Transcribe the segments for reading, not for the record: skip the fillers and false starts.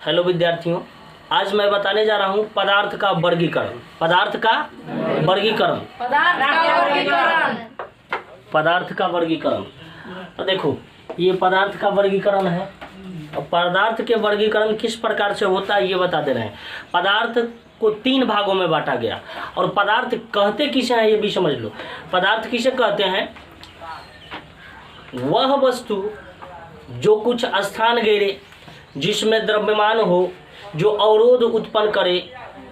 Hello विद्यार्थियों, आज मैं बताने जा रहा हूँ पदार्थ का वर्गीकरण। पदार्थ का वर्गीकरण। पदार्थ का वर्गीकरण। तो देखो, ये पदार्थ का वर्गीकरण है। और पदार्थ के वर्गीकरण किस प्रकार से होता है ये बता दे रहे हैं। पदार्थ को 3 भागों में बांटा गया। और पदार्थ कहते किसे हैं ये भी समझ लो। पदार्थ किसे कहते हैं? वह वस्तु जो कुछ स्थान घेरे, जिसमें द्रव्यमान हो, जो अवरोध उत्पन्न करे,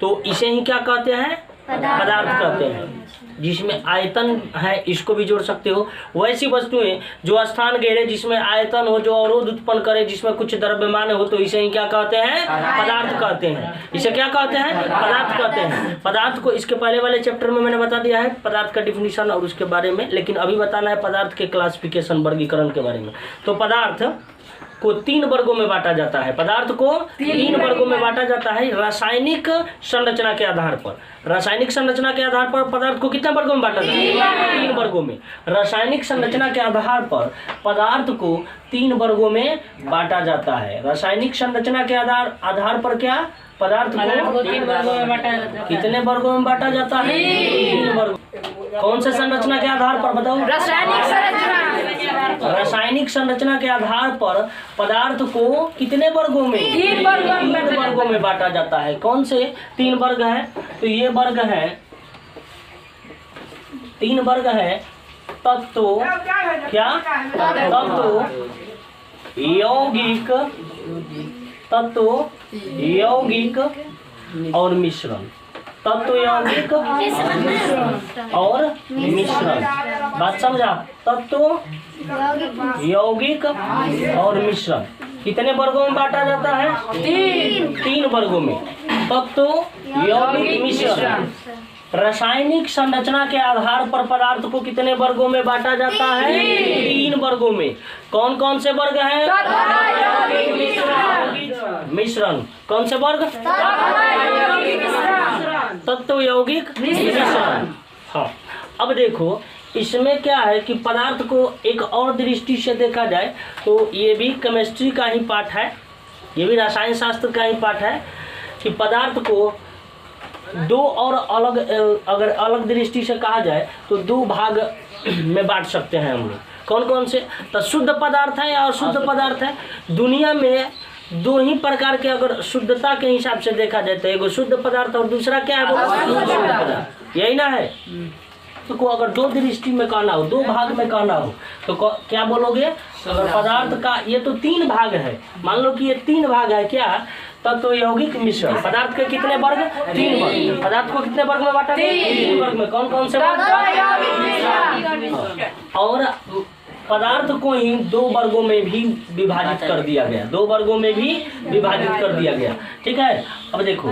तो इसे ही क्या कहते हैं? पदार्थ कहते हैं। जिसमें आयतन है, इसको भी जोड़ सकते हो। वैसी वस्तुएं जो स्थान घेरे, जिसमें आयतन हो, जो अवरोध उत्पन्न करे, जिसमें कुछ द्रव्यमान हो, तो इसे ही क्या कहते हैं? पदार्थ कहते हैं। इसे क्या कहते हैं? पदार्थ कहते हैं। पदार्थ को इसके पहले वाले चैप्टर में मैंने बता दिया है, पदार्थ का डिफिनीशन और उसके बारे में। लेकिन अभी बताना है पदार्थ के क्लासिफिकेशन, वर्गीकरण के बारे में। तो पदार्थ को 3 वर्गों में बांटा जाता है। पदार्थ को 3 वर्गों में बांटा जाता है रासायनिक संरचना के आधार पर। रासायनिक संरचना के आधार पर पदार्थ को कितने वर्गों में बांटा जाता है? 3 वर्गों में। रासायनिक संरचना के आधार पर पदार्थ को 3 वर्गों में बांटा जाता है। रासायनिक संरचना के आधार पर क्या पदार्थ को 3 वर्गों में बांटा जाता है। कितने वर्गों में बांटा जाता है? 3 वर्ग। कौन से संरचना के आधार पर बताओ? रासायनिक संरचना के आधार पर पदार्थ को कितने वर्गों में? 3 वर्गों में बांटा जाता है। कौन से 3 वर्ग है? तो ये वर्ग है, 3 वर्ग है। तत्व क्या? तत्व यौगिक, तत्व यौगिक और मिश्रण। तत्व यौगिक और मिश्रण। बात समझा? तत्व यौगिक और मिश्रण कितने वर्गों में बांटा जाता है? 3 वर्गों में। तत्व यौगिक मिश्रण। रासायनिक संरचना के आधार पर पदार्थ को कितने वर्गों में बांटा जाता है? 3 वर्गों में। कौन कौन से वर्ग हैं? मिश्रण। कौन से वर्ग? तत्व यौगिक मिश्रण। हाँ, अब देखो इसमें क्या है कि पदार्थ को एक और दृष्टि से देखा जाए तो ये भी केमिस्ट्री का ही पाठ है, ये भी रसायन शास्त्र का ही पाठ है कि पदार्थ को 2 और अगर अलग दृष्टि से कहा जाए तो 2 भाग में बांट सकते हैं हम लोग। कौन कौन से? तो शुद्ध पदार्थ है या अशुद्ध पदार्थ है। दुनिया में 2 ही प्रकार के अगर शुद्धता के हिसाब से देखा जाए तो एगो शुद्ध पदार्थ और दूसरा क्या है? अशुद्ध पदार्थ। यही ना है। तो को अगर 2 दृष्टि में कहना हो, 2 भाग में कहना हो तो क्या बोलोगे? अगर पदार्थ का ये तो 3 भाग है, मान लो कि ये 3 भाग है क्या? तत्व यौगिक मिश्रण। पदार्थ के कितने वर्ग? 3 वर्ग। पदार्थ को कितने वर्ग में बांटा गया? 3 वर्ग में। कौन कौन से वर्ग? और पदार्थ को ही 2 वर्गों में भी विभाजित कर दिया गया। 2 वर्गों में भी विभाजित कर दिया गया। ठीक है। अब देखो,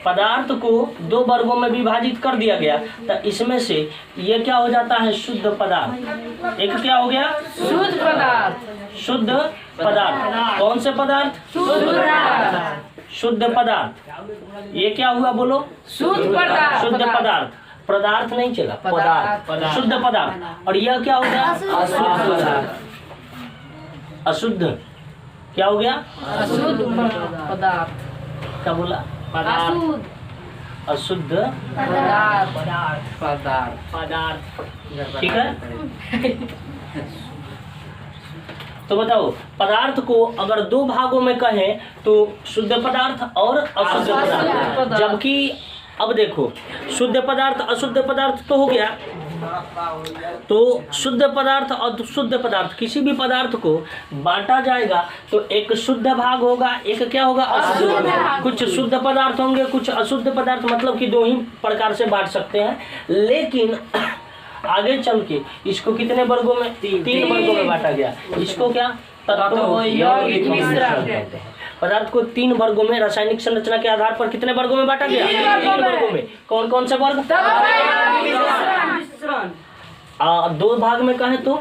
पदार्थ को 2 वर्गों में विभाजित कर दिया गया तो इसमें से ये क्या हो जाता है? शुद्ध पदार्थ। एक क्या हो गया? शुद्ध पदार्थ। शुद्ध पदार्थ। कौन से पदार्थ? शुद्ध पदार्थ। ये क्या हुआ बोलो? शुद्ध पदार्थ। शुद्ध पदार्थ। पदार्थ नहीं चला, पदार्थ। शुद्ध पदार्थ। और यह क्या हो गया? अशुद्ध पदार्थ। अशुद्ध क्या हो गया? अशुद्ध पदार्थ। क्या बोला? पदार्थ। अशुद्ध पदार्थ। ठीक है। तो बताओ, पदार्थ को अगर 2 भागों में कहें तो शुद्ध पदार्थ और अशुद्ध पदार्थ। जबकि अब देखो, शुद्ध पदार्थ अशुद्ध पदार्थ तो हो गया। तो शुद्ध पदार्थ और शुद्ध पदार्थ, किसी भी पदार्थ को बांटा जाएगा तो एक शुद्ध भाग होगा, एक क्या होगा? अशुद्ध भाग। कुछ शुद्ध पदार्थ होंगे, कुछ अशुद्ध पदार्थ। मतलब कि 2 ही प्रकार से बांट सकते हैं। लेकिन आगे चल के इसको कितने वर्गों में? 3 वर्गों में बांटा गया। इसको क्या? तत्व यौगिक मिश्रण कहते हैं। पदार्थ को 3 वर्गों में रासायनिक संरचना के आधार पर कितने वर्गों में बांटा गया? 3 वर्गों में। कौन कौन से वर्ग? 2 भाग में कहें तो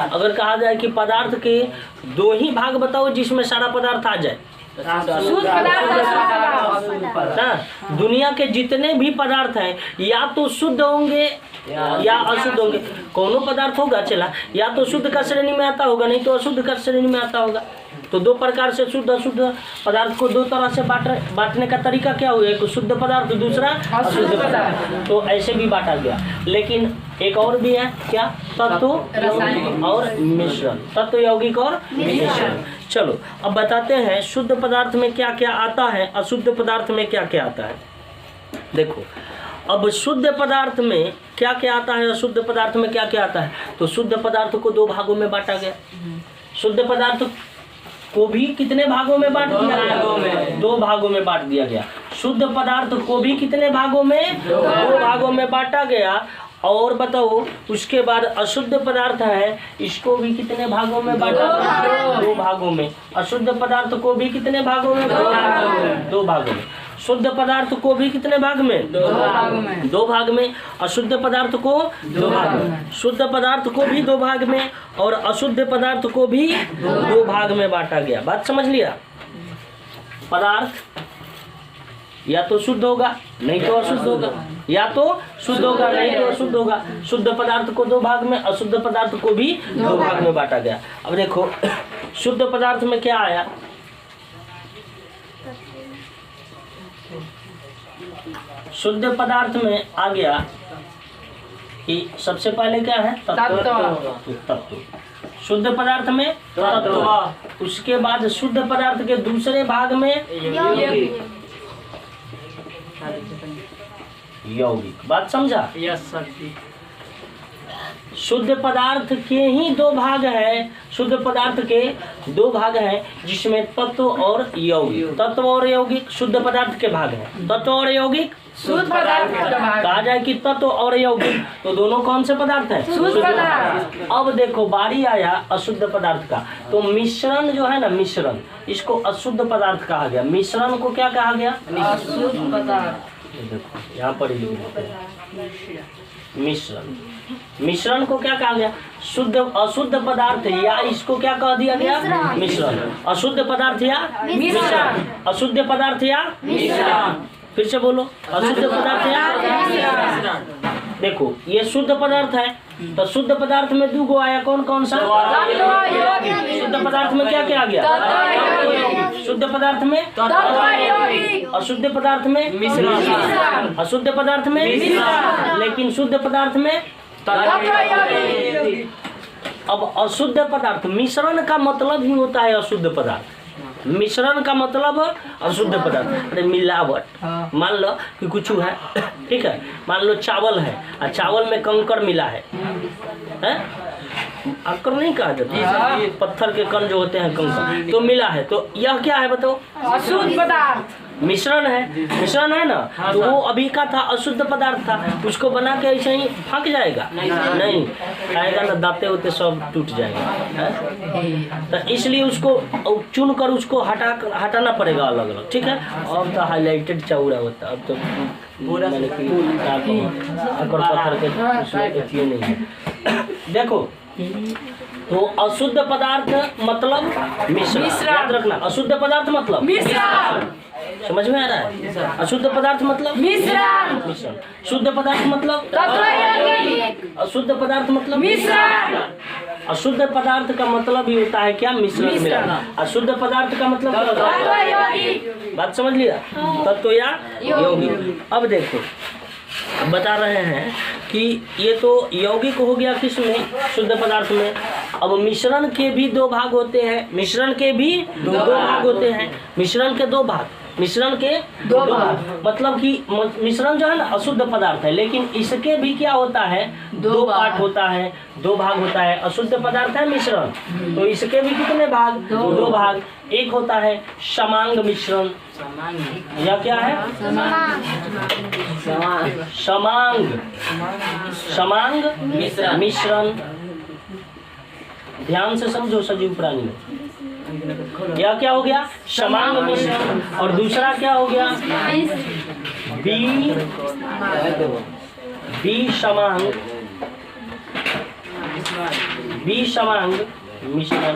अगर कहा जाए कि पदार्थ के 2 ही भाग बताओ जिसमें सारा पदार्थ आ जाए। दुनिया के जितने भी पदार्थ हैं या तो शुद्ध होंगे या अशुद्ध होंगे। कोनो पदार्थ होगा चला या तो शुद्ध का श्रेणी में आता होगा, नहीं तो अशुद्ध का श्रेणी में आता होगा। तो दो प्रकार से शुद्ध अशुद्ध पदार्थ को दो तरह से बांटने का तरीका क्या हुआ, एक शुद्ध पदार्थ दूसरा अशुद्ध पदार्थ। तो ऐसे भी बांटा गया। लेकिन एक और भी है क्या, तत्व और मिश्रण, तत्व यौगिक और मिश्रण। चलो अब बताते हैं शुद्ध पदार्थ में क्या क्या आता है, अशुद्ध पदार्थ में क्या क्या आता है। देखो अब शुद्ध पदार्थ में क्या क्या आता है, अशुद्ध पदार्थ में क्या क्या आता है। तो शुद्ध पदार्थ को दो भागों में बांटा गया। शुद्ध पदार्थ को भी कितने भागों में बांट दिया गया, दो भागों में बांट दिया गया। शुद्ध पदार्थ को भी कितने भागों में, दो भागों में बांटा गया। और बताओ उसके बाद अशुद्ध पदार्थ है, इसको भी कितने भागों में बांटा गया, दो भागों में। अशुद्ध पदार्थ को भी कितने भागों में, दो भागों में। शुद्ध पदार्थ को भी कितने भाग में, दो भाग में। अशुद्ध पदार्थ को दो भाग में, शुद्ध पदार्थ को भी दो भाग में, और अशुद्ध पदार्थ को भी दो भाग में बांटा गया। बात समझ लिया। पदार्थ या तो शुद्ध होगा नहीं तो अशुद्ध होगा, या तो शुद्ध होगा नहीं तो अशुद्ध होगा। शुद्ध पदार्थ को दो भाग में, अशुद्ध पदार्थ को भी दो भाग में बांटा गया। अब देखो शुद्ध पदार्थ में क्या आया, शुद्ध पदार्थ में आ गया कि सबसे पहले क्या है, तत्व। शुद्ध पदार्थ में तत्व, उसके बाद शुद्ध पदार्थ के दूसरे भाग में यौगिक। बात समझा। Yes sir. शुद्ध पदार्थ के ही दो भाग है, शुद्ध पदार्थ के दो भाग हैं जिसमें तत्व और यौगिक। तत्व और यौगिक शुद्ध पदार्थ के भाग हैं, तत्व और यौगिक शुद्ध पदार्थ का भाग। कहा जाए कि तत्व और यौगिक तो दोनों कौन से पदार्थ हैं, शुद्ध पदार्थ। अब देखो बारी आया अशुद्ध पदार्थ का। तो मिश्रण जो है ना, मिश्रण, इसको अशुद्ध पदार्थ कहा गया। मिश्रण को क्या कहा गया, अशुद्ध पदार्थ। देखो यहाँ पर मिश्रण, मिश्रण को क्या कहा गया, शुद्ध अशुद्ध पदार्थ, या इसको क्या कह दिया गया, मिश्रण। अशुद्ध पदार्थ या मिश्रण, अशुद्ध पदार्थ या मिश्रण। फिर से बोलो, अशुद्ध पदार्थ या मिश्रण। देखो ये शुद्ध पदार्थ है, तो शुद्ध पदार्थ में दो गो आया, कौन कौन सा, शुद्ध पदार्थ में क्या क्या आ गया, शुद्ध पदार्थ में, अशुद्ध पदार्थ में मिश्रण, अशुद्ध पदार्थ में मिश्रण, लेकिन शुद्ध पदार्थ में। अब अशुद्ध पदार्थ, मिश्रण का मतलब ही होता है अशुद्ध पदार्थ। मिश्रण का मतलब अशुद्ध पदार्थ, अरे मिलावट। मान लो कि कुछ है, ठीक है, मान लो चावल है और चावल में कंकड़ मिला है, कंकड़ नहीं कहा जाता, पत्थर के कण जो होते हैं कंकड़, तो मिला है, तो यह क्या है बताओ, अशुद्ध पदार्थ। मिश्रण है, मिश्रण है ना। तो वो अभी का था, अशुद्ध पदार्थ था, उसको बना के ऐसे ही फेंक जाएगा, नहीं खाएगा ना, दांते होते सब टूट जाएगा। तो इसलिए उसको चुन कर उसको हटाना पड़ेगा अलग अलग, ठीक है। अब तो हाईलाइटेड चौड़ा होता, अब तो पत्थर के नहीं है। देखो तो अशुद्ध पदार्थ मतलब मिश्रण, याद रखना, अशुद्ध पदार्थ मतलब मिश्रण। समझ में आ रहा है, अशुद्ध पदार्थ मतलब मिश्रण, मिश्रण। शुद्ध पदार्थ मतलब तत्व, अशुद्ध पदार्थ मतलब मिश्रण। अशुद्ध पदार्थ का मतलब ही होता है क्या, मिश्रण मिलाना। अशुद्ध पदार्थ का मतलब क्या होता है, बात समझ लिया, तत्व या यौगिक। अब देखो बता रहे हैं कि ये तो यौगिक हो गया किसमें, शुद्ध पदार्थ में। अब मिश्रण के भी दो भाग होते हैं, मिश्रण के भी दो भाग होते हैं, मिश्रण के दो भाग, मिश्रण के दो भाग, मतलब कि मिश्रण जो है ना अशुद्ध पदार्थ है, लेकिन इसके भी क्या होता है, दो पार्ट होता है, दो भाग होता है। अशुद्ध पदार्थ है मिश्रण, तो इसके भी कितने भाग, दो भाग। एक होता है समांग मिश्रण, या क्या है, समांग, समांग मिश्रण। ध्यान से समझो सजीव प्राणी में, यह क्या हो गया, समांग मिश्रण। और दूसरा क्या हो गया, विषमांग, विषमांग मिश्रण।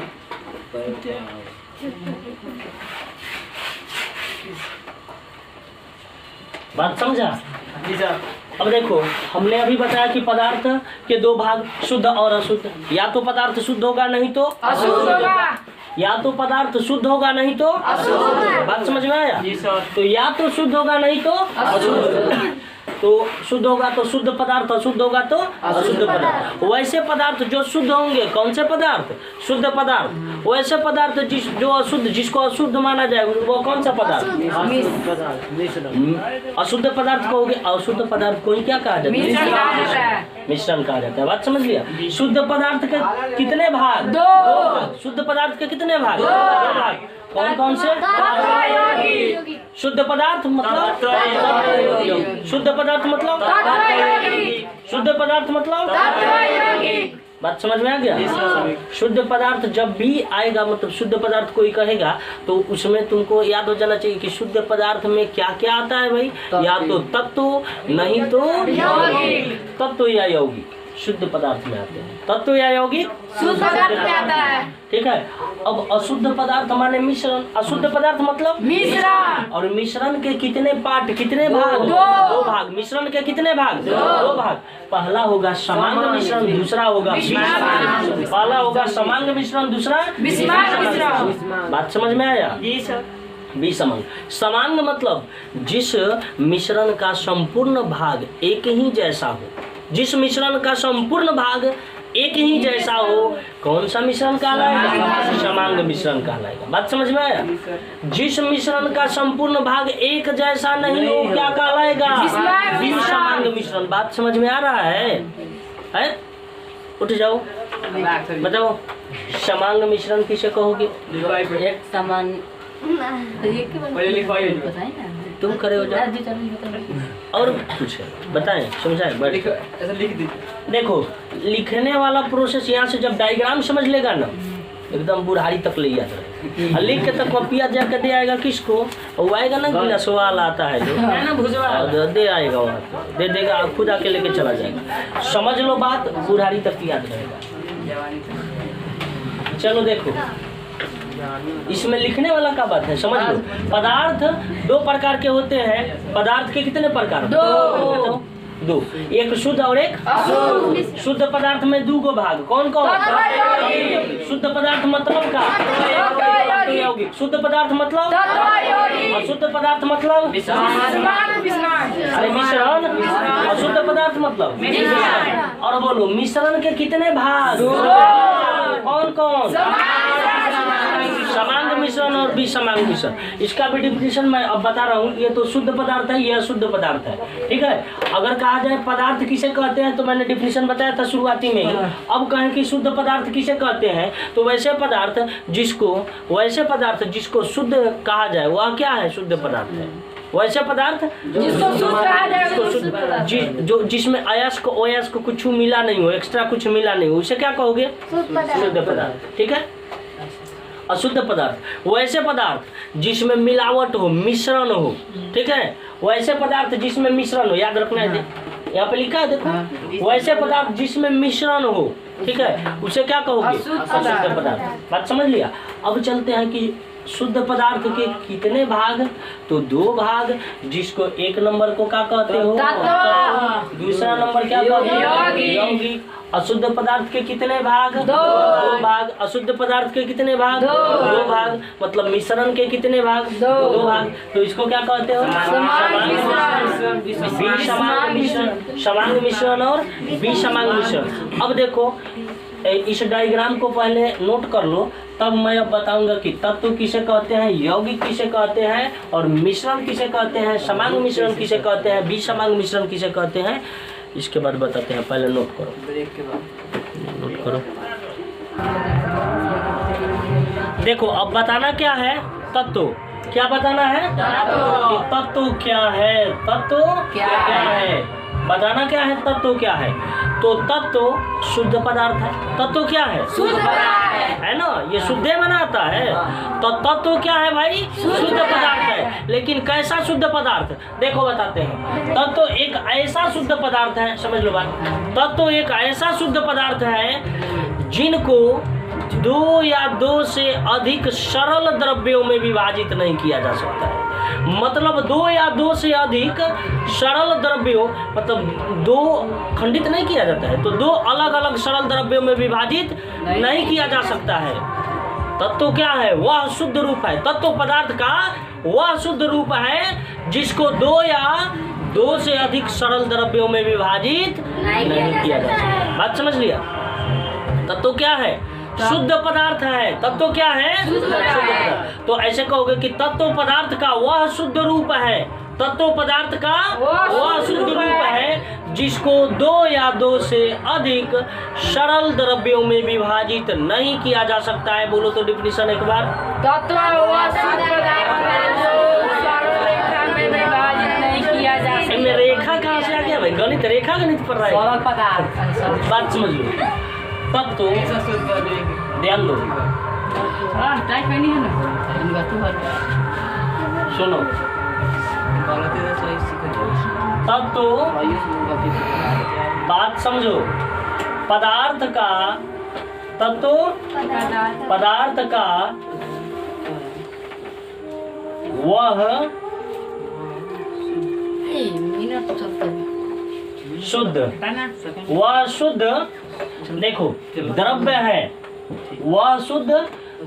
बात समझा। अब देखो हमने अभी बताया कि पदार्थ के दो भाग, शुद्ध और अशुद्ध। या तो पदार्थ शुद्ध होगा नहीं तो अशुद्ध होगा। या तो पदार्थ शुद्ध होगा नहीं तो अशुद्ध। बात समझ में आया? तो या तो शुद्ध होगा नहीं तो अशुद्ध। तो शुद्ध होगा तो शुद्ध पदार्थ, अशुद्ध होगा तो अशुद्ध पदार्थ। वैसे पदार्थ जो शुद्ध होंगे, कौन से पदार्थ? शुद्ध पदार्थ। वैसे पदार्थ जो अशुद्ध, जिसको अशुद्ध माना जाए, वो कौन सा पदार्थ? अशुद्ध पदार्थ कहोगे। अशुद्ध पदार्थ को ही क्या कहा जाता है? मिश्रण कहा जाता है। बात समझ लिया? शुद्ध पदार्थ के कितने भाग? दो भाग। शुद्ध पदार्थ के कितने भाग? दो भाग। कौन कौन से? शुद्ध पदार्थ मतलब शुद्ध पदार्थ मतलब शुद्ध पदार्थ मतलब बात समझ में आ गया? शुद्ध पदार्थ जब भी आएगा, मतलब शुद्ध पदार्थ कोई कहेगा तो उसमें तुमको याद हो जाना चाहिए कि शुद्ध पदार्थ में क्या क्या आता है भाई। या तो तत्व, नहीं तो तत्व या यौगिक शुद्ध पदार्थ में आते हैं। तत्व या यौगिक शुद्ध पदार्थ में आता है। ठीक है। अब अशुद्ध पदार्थ माने मिश्रण। अशुद्ध पदार्थ मतलब मिश्रण। और मिश्रण के कितने पार्ट, कितने भाग? दो भाग। मिश्रण के कितने भाग? दो भाग। पहला होगा समांग मिश्रण, दूसरा होगा विषमांग। पहला होगा समांग मिश्रण, दूसरा विषमांग मिश्रण। बात समझ में आया? जी सर। विषमांग। समांग मतलब जिस मिश्रण का संपूर्ण भाग एक ही जैसा हो, जिस मिश्रण का संपूर्ण भाग एक ही जैसा हो, कौन सा मिश्रण कहलाएगा? समांग मिश्रण कहलाएगा। बात समझ में आया? जिस मिश्रण का संपूर्ण भाग एक जैसा नहीं हो, क्या कहलाएगा? विषमांग मिश्रण। बात समझ में आ रहा है? उठ जाओ, बताओ समांग मिश्रण किसे कहोगे? एक समान तुम करे हो जाओ और कुछ बताएं, समझाएं। देखो, लिखने वाला प्रोसेस यहाँ से जब डायग्राम समझ लेगा ना, एकदम बुढ़ारी तक ले याद रहेगा। लिख के तक कॉपिया जाकर दे आएगा किसको? वो आएगा ना, गिला सवाल आता है जो दे आएगा, वहाँ दे देगा, खुद आके लेके चला जाएगा। समझ लो बात, बुढ़ारी तक याद रहेगा। चलो देखो, इसमें लिखने वाला का बात है, समझ लो। पदार्थ दो प्रकार के होते हैं। पदार्थ के कितने प्रकार? दो। एक शुद्ध और एक अशुद्ध। शुद्ध पदार्थ में दो गो भाग। कौन कौन? शुद्ध पदार्थ मतलब का यौगिक। शुद्ध पदार्थ मतलब अशुद्ध पदार्थ मतलब अरे मिश्रण। अशुद्ध पदार्थ मतलब। और बोलो, मिश्रण के कितने भाग? कौन कौन? समांग मिश्रण और विषमांग मिश्रण। इसका भी डिफिनेशन मैं अब बता रहा हूँ। ये तो शुद्ध पदार्थ है, यह शुद्ध पदार्थ है। ठीक है। अगर कहा जाए पदार्थ किसे कहते हैं, तो मैंने डिफिनेशन बताया था शुरुआती में ही। अब कहें कि शुद्ध पदार्थ किसे कहते हैं, तो वैसे पदार्थ जिसको शुद्ध कहा जाए वह क्या है? शुद्ध पदार्थ है। वैसे पदार्थ जिसको शुद्ध कहा जाए, जो जिसमें अयस्क ओयस्क कुछ मिला नहीं हो, एक्स्ट्रा कुछ मिला नहीं हो, उसे क्या कहोगे? शुद्ध पदार्थ। ठीक है। अशुद्ध पदार्थ वैसे पदार्थ जिसमें मिलावट हो, मिश्रण हो। ठीक है। वैसे पदार्थ जिसमें मिश्रण हो, याद रखना है, यहाँ पे लिखा है देखो, वैसे पदार्थ जिसमें मिश्रण हो। ठीक है, उसे क्या कहोगे? अशुद्ध पदार्थ। बात समझ लिया? अब चलते हैं कि शुद्ध पदार्थ के कितने भाग? तो दो भाग। जिसको एक नंबर को क्या कहते हो? दूसरा नंबर क्या कहते हो? यौगिक। अशुद्ध पदार्थ के कितने भाग? दो भाग। अशुद्ध पदार्थ के कितने भाग? दो भाग। मतलब मिश्रण के कितने भाग? दो भाग। तो इसको क्या कहते हो? समांग मिश्रण और विषमांग मिश्रण। अब देखो, इस डायग्राम को पहले नोट कर लो, तब मैं अब बताऊंगा कि तत्व किसे कहते हैं, यौगिक किसे कहते हैं, और मिश्रण किसे कहते हैं, समांग मिश्रण किसे कहते हैं, विषमांग मिश्रण किसे कहते हैं। इसके बाद बताते हैं। पहले नोट करो, नोट करो। देखो, अब बताना क्या है? तत्व। क्या बताना है? तत्व क्या है? तत्व क्या है? बताना क्या है? तत्व क्या है? तो तत्व शुद्ध पदार्थ है। तत्व क्या है? शुद्ध पदार्थ है ना, ये शुद्ध बनाता है। तो तत्व क्या है भाई? शुद्ध पदार्थ है। लेकिन कैसा शुद्ध पदार्थ? देखो बताते हैं। तत्व एक ऐसा शुद्ध पदार्थ है, समझ लो बात। तत्व एक ऐसा शुद्ध पदार्थ है जिनको दो या दो से अधिक सरल द्रव्यों में विभाजित नहीं किया जा सकता है। मतलब दो या दो से अधिक सरल द्रव्यों, मतलब दो खंडित नहीं किया जाता है, तो दो अलग अलग सरल द्रव्यों में विभाजित नहीं किया जा सकता है। तत्व क्या है? वह शुद्ध रूप है। तत्व पदार्थ का वह शुद्ध रूप है जिसको दो या दो से अधिक सरल द्रव्यों में विभाजित नहीं किया जा सकता। बात समझ लिया? तत्व क्या है? शुद्ध पदार्थ है। तत्व क्या है? शुद्ध पदार्थ। तो ऐसे कहोगे कि तत्व पदार्थ का वह शुद्ध रूप है। तत्व पदार्थ का वह शुद्ध रूप है जिसको दो या दो से अधिक सरल द्रव्यों में विभाजित नहीं किया जा सकता है। बोलो तो डिफिनीशन एक बार। तत्व वह शुद्ध पदार्थ है जो सरल रेखा में विभाजित नहीं किया जा सकता। इनमें रेखा कहाँ से आ गया भाई? गणित, रेखा गणित पढ़ रहा है। सरल पदार्थ। बात समझ लो। तत्व ध्यान दो, सुनो। तत्व बात समझो। पदार्थ का तत्व पदार्थ का वह शुद्ध, वह शुद्ध, देखो द्रव्य है, वह शुद्ध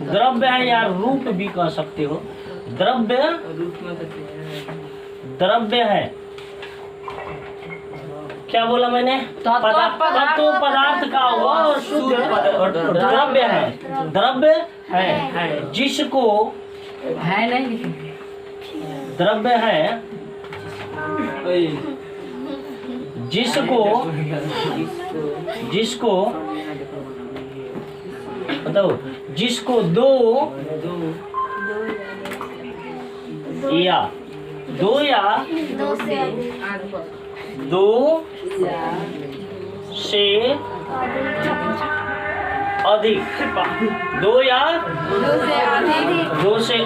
द्रव्य है या रूप भी कह सकते हो। द्रव्य है। क्या बोला मैंने? तत्व पदार्थ का वह शुद्ध द्रव्य है। द्रव्य है जिसको है नहीं, द्रव्य है जिसको बताओ, जिसको दो या दो से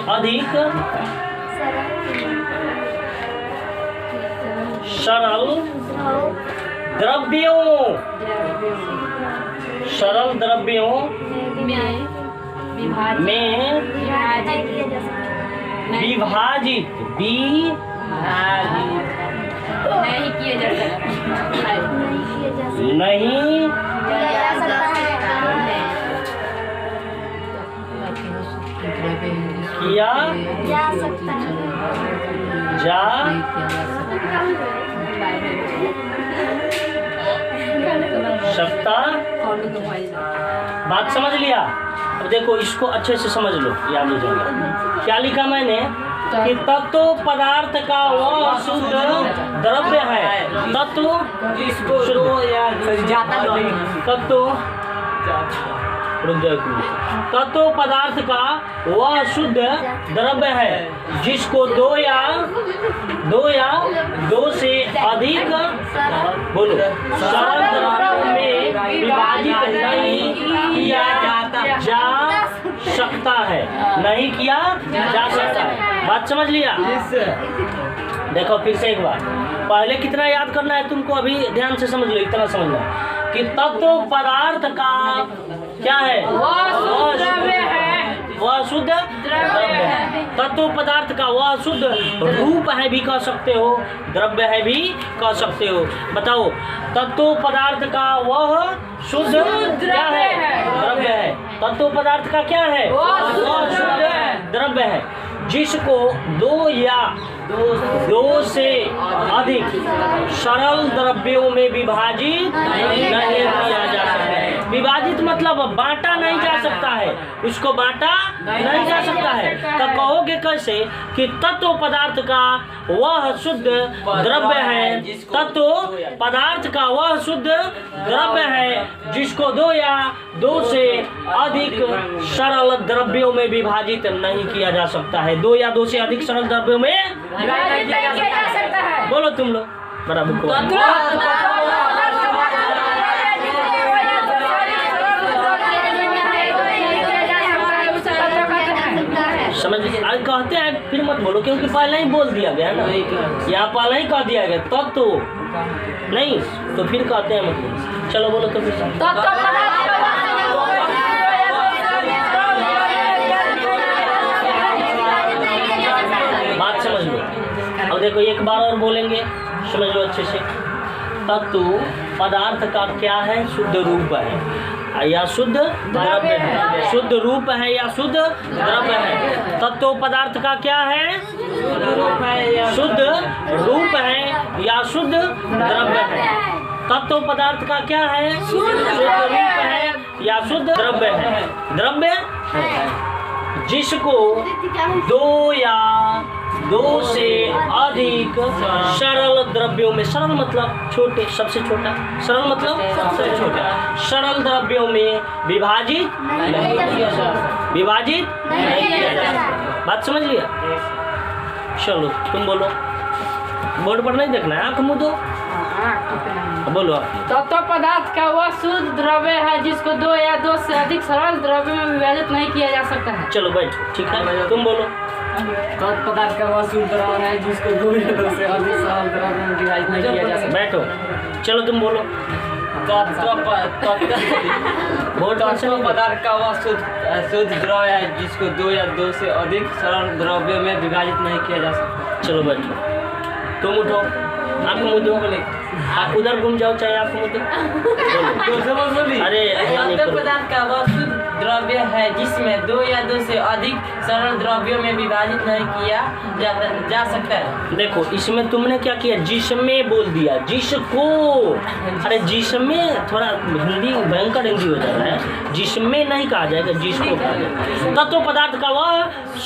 अधिक सरल द्रव्यों में विभाजित नहीं किया जा सकता। नहीं किया जा सकता। बात समझ लिया? अब देखो इसको अच्छे से समझ लो, याद हो जाएगा। क्या लिखा मैंने कि तत्व पदार्थ का वह शुद्ध द्रव्य है। तत्व तत्व पदार्थ का वह शुद्ध द्रव्य है जिसको दो या दो से अधिक बोलो सरल द्रव्यों में विभाजित नहीं किया जा सकता है। नहीं किया जा सकता है। बात समझ लिया? देखो फिर से एक बार, पहले कितना याद करना है तुमको, अभी ध्यान से समझ लो। इतना समझना कि तत्व पदार्थ का क्या है? वह शुद्ध द्रव्य है। तत्व पदार्थ का वह शुद्ध रूप है भी कह सकते हो, द्रव्य है भी कह सकते हो। बताओ, तत्व पदार्थ का वह शुद्ध क्या है? द्रव्य है। तत्व पदार्थ का क्या है? वह शुद्ध द्रव्य है जिसको दो या दो से अधिक सरल द्रव्यों में विभाजित नहीं किया जा सकता है। विभाजित मतलब बांटा नहीं जा सकता है, उसको बांटा नहीं जा सकता है। तो कहोगे कैसे कि तत्व पदार्थ का वह शुद्ध द्रव्य है। तत्व पदार्थ का वह शुद्ध द्रव्य है जिसको दो या दो से अधिक सरल द्रव्यों में विभाजित नहीं किया जा सकता है। दो या दो से अधिक सरल द्रव्यों में बोलो तुम लोग बराबर को। समझ आज कहते हैं, फिर मत बोलो क्योंकि पहले ही बोल दिया गया ना, यहाँ पहले ही कह दिया गया। तब तो नहीं तो फिर कहते हैं मत बोलो। चलो बोलो तो फिर बात समझ लो। अब देखो एक बार और बोलेंगे, समझ लो अच्छे से। तत्व पदार्थ का क्या है? शुद्ध रूप है। या शुद्ध द्रव्य है, शुद्ध रूप है या शुद्ध द्रव्य है। तत्व पदार्थ का क्या है? शुद्ध रूप है या शुद्ध द्रव्य है। तत्व पदार्थ का क्या है? शुद्ध रूप है या शुद्ध द्रव्य है। द्रव्य जिसको दो या दो से अधिक सरल द्रव्यों में, सरल मतलब छोटे, सबसे छोटा, सरल मतलब सबसे छोटा, सरल द्रव्यों में विभाजित नहीं किया जा सकता। बात समझ लिया? चलो तुम बोलो, बोर्ड पर नहीं देखना है, आंख मुँह दो, बोलो। तत्व पदार्थ का वह शुद्ध द्रव्य है जिसको दो या दो से अधिक सरल द्रव्य में विभाजित नहीं किया जा सकता है। चलो बैठो, ठीक है, तुम बोलो। तत्व पदार्थ का वह शुद्ध द्रव्य है जिसको दो या दो से अधिक सरल द्रव्य में विभाजित नहीं किया जा सकता। बैठो, चलो तुम बोलो। तत्व पदार्थ का वह शुद्ध द्रव्य है जिसको दो या दो से अधिक सरल द्रव्यों में विभाजित नहीं किया जा सकता। चलो बैठो, तुम उठो, आप मुँह दो, आप उधर घूम जाओ, चाहे आप मुँह दो। अरे तत्व पदार्थ का वह शुद्ध द्रव्य है जिसमें दो या दो से अधिक सरल द्रव्यों में विभाजित नहीं किया जा सकता है। देखो इसमें तुमने क्या किया, जिसमें बोल दिया, जिसको। अरे जिसमें थोड़ा हिंदी भयंकर हिंदी हो जाता है, जिसमें नहीं कहा जाएगा, जिसको कहा जाएगा। तत्व पदार्थ का वह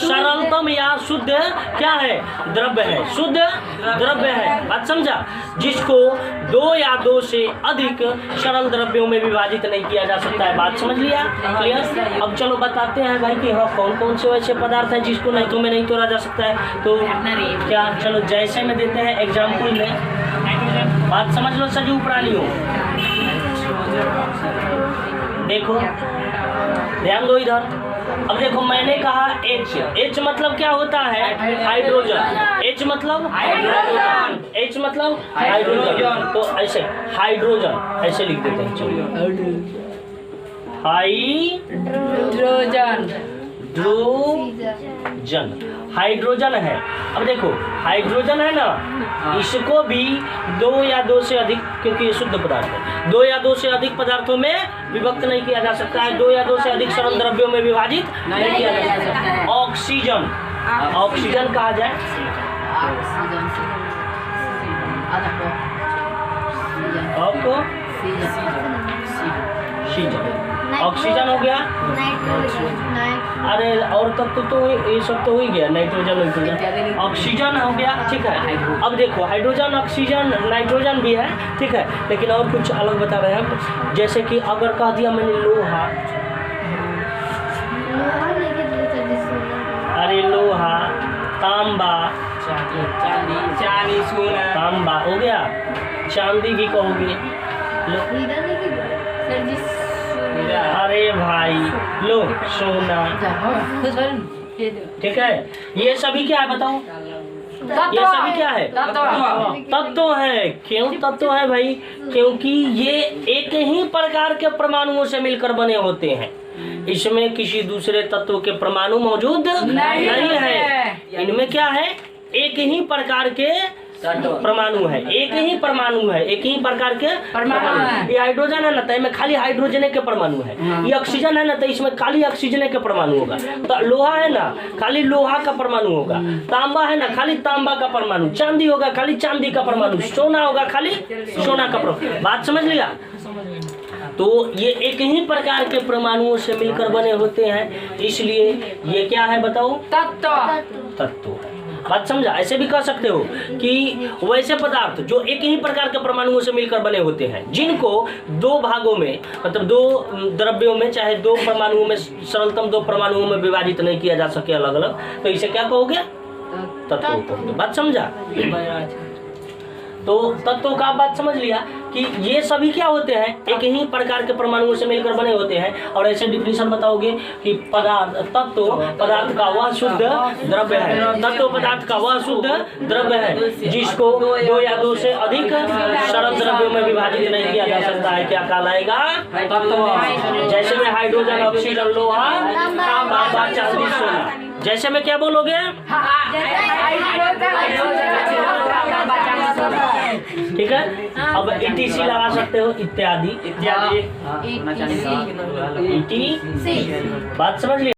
सरलतम या शुद्ध क्या है? द्रव्य है, शुद्ध द्रव्य है। बात समझा? जिसको दो या दो से अधिक सरल द्रव्यों में विभाजित नहीं किया जा सकता है। बात समझ लिया? क्लियर? अब चलो बताते हैं भाई कि हाँ कौन कौन से वैसे पदार्थ हैं जिसको नहीं तो में नहीं तोड़ा जा सकता है। तो क्या, चलो जैसे में देते हैं एग्जाम्पल में, बात समझ लो सजीव प्राणियों। देखो ध्यान दो इधर। अब देखो मैंने कहा H, H मतलब क्या होता है? हाइड्रोजन। H मतलब हाइड्रोजन, H मतलब हाइड्रोजन। तो ऐसे हाइड्रोजन ऐसे लिख देते हैं, चलो हाइड्रोजन है। अब देखो हाइड्रोजन है ना, इसको भी दो या दो से अधिक, क्योंकि ये शुद्ध पदार्थ है, दो या दो से अधिक पदार्थों में विभक्त नहीं किया जा सकता है, दो या दो से अधिक सरल द्रव्यों में विभाजित नहीं किया जा सकता है। ऑक्सीजन, ऑक्सीजन कहा जाए, ऑक्सीजन हो गया। अरे और तत्व तो ये सब तो हो ही गया, नाइट्रोजन नाइट्रोजन ऑक्सीजन हो गया, ठीक है। अब देखो हाइड्रोजन, ऑक्सीजन, नाइट्रोजन भी है, ठीक है, लेकिन और कुछ अलग बता रहे हैं। जैसे कि अगर कह दिया मैंने लोहा, अरे लोहा, तांबा, चांदी, सोना, तांबा हो गया, चांदी भी कहोगे। अरे भाई लो सोना, ठीक है। ये सभी क्या है बताओ? ये सभी क्या है? तत्व है। क्यों तत्व है भाई? क्योंकि ये एक ही प्रकार के परमाणुओं से मिलकर बने होते हैं, इसमें किसी दूसरे तत्व के परमाणु मौजूद नहीं है। इनमें क्या है? एक ही प्रकार के परमाणु है, एक ही परमाणु है, एक ही प्रकार के परमाणु। ये हाइड्रोजन है ना तो इसमें खाली हाइड्रोजन के परमाणु है, ये ऑक्सीजन है ना तो इसमें खाली ऑक्सीजन के परमाणु होगा, तो लोहा है ना खाली लोहा का परमाणु होगा, तांबा है ना खाली तांबा का परमाणु, चांदी होगा खाली चांदी का परमाणु, सोना होगा खाली सोना का परमाणु। बात समझ लिया? तो ये एक ही प्रकार के परमाणुओं से मिलकर बने होते हैं, इसलिए ये क्या है बताओ? तत्व। बात समझा? ऐसे भी कह सकते हो कि वैसे पदार्थ जो एक ही प्रकार के परमाणुओं से मिलकर बने होते हैं, जिनको दो भागों में मतलब दो द्रव्यों में चाहे दो परमाणुओं में, सरलतम दो परमाणुओं में विभाजित नहीं किया जा सके अलग अलग, तो इसे क्या कहोगे? तत्व कहोगे। बात समझा? तो तत्व का बात समझ लिया कि ये सभी क्या होते हैं? एक ही प्रकार के परमाणुओं से मिलकर बने होते हैं। और ऐसे डिफिनेशन बताओगे कि तत्व पदार्थ का वह शुद्ध द्रव्य है, तत्व पदार्थ का वह शुद्ध द्रव्य है जिसको दो या दो से अधिक सरल द्रव्यों में विभाजित नहीं किया जा सकता है। क्या कहलाएगा? तत्व। जैसे में हाइड्रोजन, ऑक्सीजन, लोहा, तांबा, चांदी, सोना। जैसे में क्या बोलोगे? ठीक है, अब ETC लगा सकते हो, इत्यादि। इत्यादि होना चाहिए। ETC बात समझ लिया।